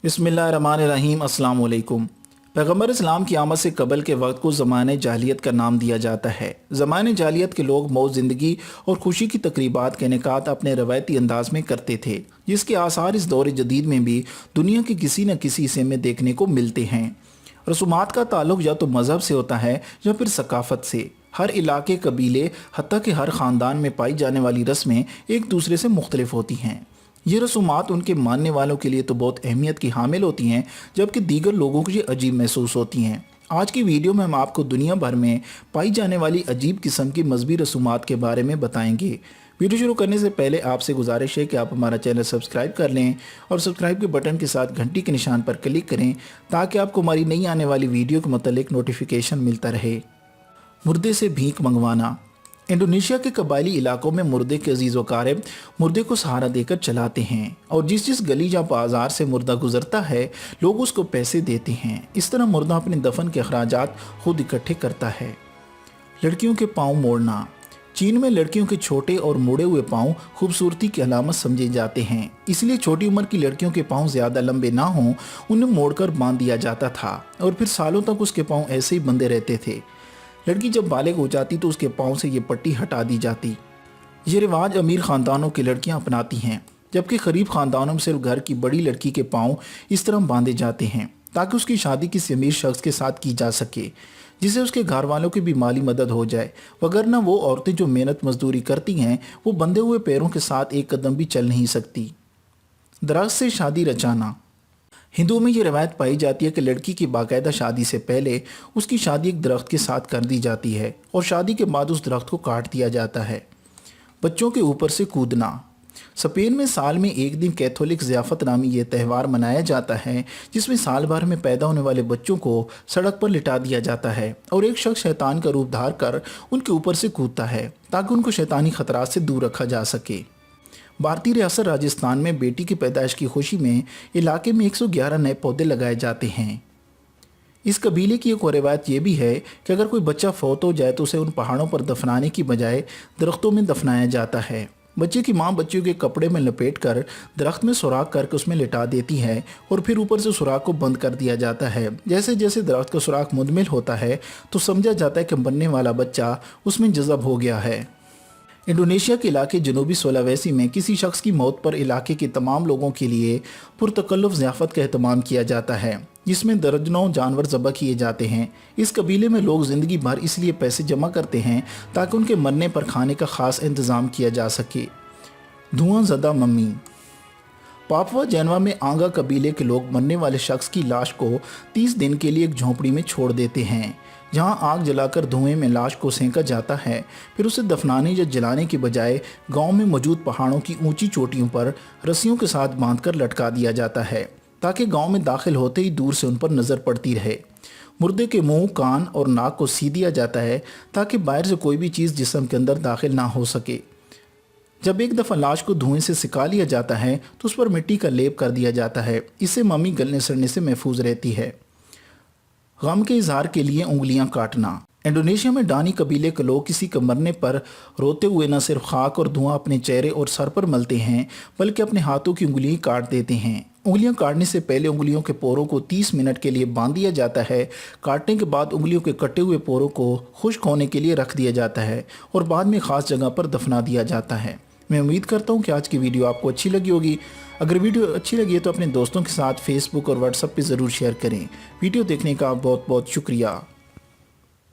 बिस्मिल्लाहिर्रहमानिर्रहीम। अस्सलाम वालेकुम। पैगम्बर इस्लाम की आमद से कबल के वक्त को ज़माने जाहिलियत का नाम दिया जाता है। ज़माने जाहिलियत के लोग मौत ज़िंदगी और खुशी की तकरीबात के इनेकात अपने रवायती अंदाज में करते थे, जिसके आसार इस दौर जदीद में भी दुनिया के किसी न किसी हिस्से में देखने को मिलते हैं। रसूमात का ताल्लुक या तो मज़हब से होता है या फिर सकाफ़त से। हर इलाके, कबीले, हत्ता कि हर ख़ानदान में पाई जाने वाली रस्में एक दूसरे से मुख्तलिफ होती हैं। ये रसूमात उनके मानने वालों के लिए तो बहुत अहमियत की हामिल होती हैं, जबकि दीगर लोगों को ये अजीब महसूस होती हैं। आज की वीडियो में हम आपको दुनिया भर में पाई जाने वाली अजीब किस्म की मजहबी रसूमात के बारे में बताएंगे। वीडियो शुरू करने से पहले आपसे गुजारिश है कि आप हमारा चैनल सब्सक्राइब कर लें और सब्सक्राइब के बटन के साथ घंटी के निशान पर क्लिक करें, ताकि आपको हमारी नई आने वाली वीडियो के मुतालिक नोटिफिकेशन मिलता रहे। मुर्दे से भीख मंगवाना। इंडोनेशिया के कबायली इलाकों में मुर्दे के अजीज़ वकारिब मुर्दे को सहारा देकर चलाते हैं, और जिस जिस गली या बाजार से मुर्दा गुजरता है लोग उसको पैसे देते हैं। इस तरह मुर्दा अपने दफन के अखराजात खुद इकट्ठे करता है। लड़कियों के पाँव मोड़ना। चीन में लड़कियों के छोटे और मुड़े हुए पाँव खूबसूरती की अलामत समझे जाते हैं, इसलिए छोटी उम्र की लड़कियों के पाँव ज़्यादा लंबे ना हों उन्हें मोड़कर बांध दिया जाता था, और फिर सालों तक उसके पाँव ऐसे ही बंधे रहते थे। लड़की जब बालिग हो जाती तो उसके पाँव से ये पट्टी हटा दी जाती। ये रिवाज अमीर ख़ानदानों की लड़कियां अपनाती हैं, जबकि गरीब ख़ानदानों में सिर्फ घर की बड़ी लड़की के पाँव इस तरह बांधे जाते हैं ताकि उसकी शादी किसी अमीर शख्स के साथ की जा सके, जिससे उसके घर वालों की भी माली मदद हो जाए। वगरना वो औरतें जो मेहनत मजदूरी करती हैं वो बंधे हुए पैरों के साथ एक कदम भी चल नहीं सकती। दरख्त से शादी रचाना। हिंदुओं में ये रवायत पाई जाती है कि लड़की की बाकायदा शादी से पहले उसकी शादी एक दरख्त के साथ कर दी जाती है, और शादी के बाद उस दरख्त को काट दिया जाता है। बच्चों के ऊपर से कूदना। स्पेन में साल में एक दिन कैथोलिक ज़ियाफ़त नामी ये त्यौहार मनाया जाता है, जिसमें साल भर में पैदा होने वाले बच्चों को सड़क पर लिटा दिया जाता है और एक शख्स शैतान का रूप धार कर उनके ऊपर से कूदता है ताकि उनको शैतानी खतरात से दूर रखा जा सके। भारतीय रियासत राजस्थान में बेटी की पैदाइश की खुशी में इलाके में 111 नए पौधे लगाए जाते हैं। इस कबीले की एक और रिवायत ये भी है कि अगर कोई बच्चा फौत हो जाए तो उसे उन पहाड़ों पर दफनाने की बजाय दरख्तों में दफनाया जाता है। बच्चे की मां बच्चे के कपड़े में लपेट कर दरख्त में सुराख करके उसमें लिटा देती है, और फिर ऊपर से सुराख को बंद कर दिया जाता है। जैसे जैसे दरख्त का सुराख मुंदमिल होता है तो समझा जाता है कि बनने वाला बच्चा उसमें जज़ब हो गया है। इंडोनेशिया के इलाके जनूबी सुलावेसी में किसी शख्स की मौत पर इलाके के तमाम लोगों के लिए पुरतकल्लुफ़ ज़ियाफ़त का एहतमाम किया जाता है, जिसमें दर्जनों जानवर ज़बह किए जाते हैं। इस कबीले में लोग ज़िंदगी भर इसलिए पैसे जमा करते हैं ताकि उनके मरने पर खाने का ख़ास इंतज़ाम किया जा सके। धुआं ज़दा मम्मी। पापुआ जानवा में आंगा कबीले के लोग मरने वाले शख्स की लाश को 30 दिन के लिए एक झोंपड़ी में छोड़ देते हैं, जहां आग जलाकर धुएं में लाश को सेंका जाता है। फिर उसे दफनाने या जलाने के बजाय गांव में मौजूद पहाड़ों की ऊंची चोटियों पर रस्सियों के साथ बांधकर लटका दिया जाता है, ताकि गांव में दाखिल होते ही दूर से उन पर नज़र पड़ती रहे। मुर्दे के मुंह, कान और नाक को सी दिया जाता है ताकि बाहर से कोई भी चीज़ जिस्म के अंदर दाखिल ना हो सके। जब एक दफ़ा लाश को धुएं से सिका लिया जाता है तो उस पर मिट्टी का लेप कर दिया जाता है, इससे मम्मी गलने सड़ने से महफूज रहती है। गम के इजहार के लिए उंगलियां काटना। इंडोनेशिया में डानी कबीले के लोग किसी के मरने पर रोते हुए न सिर्फ खाक और धुआं अपने चेहरे और सर पर मलते हैं, बल्कि अपने हाथों की उंगलियां काट देते हैं। उंगलियां काटने से पहले उंगलियों के पोरों को 30 मिनट के लिए बांध दिया जाता है। काटने के बाद उंगलियों के कटे हुए पोरों को खुश्क होने के लिए रख दिया जाता है, और बाद में ख़ास जगह पर दफना दिया जाता है। मैं उम्मीद करता हूँ कि आज की वीडियो आपको अच्छी लगी होगी। अगर वीडियो अच्छी लगी है तो अपने दोस्तों के साथ फेसबुक और व्हाट्सएप पे ज़रूर शेयर करें। वीडियो देखने का बहुत बहुत शुक्रिया।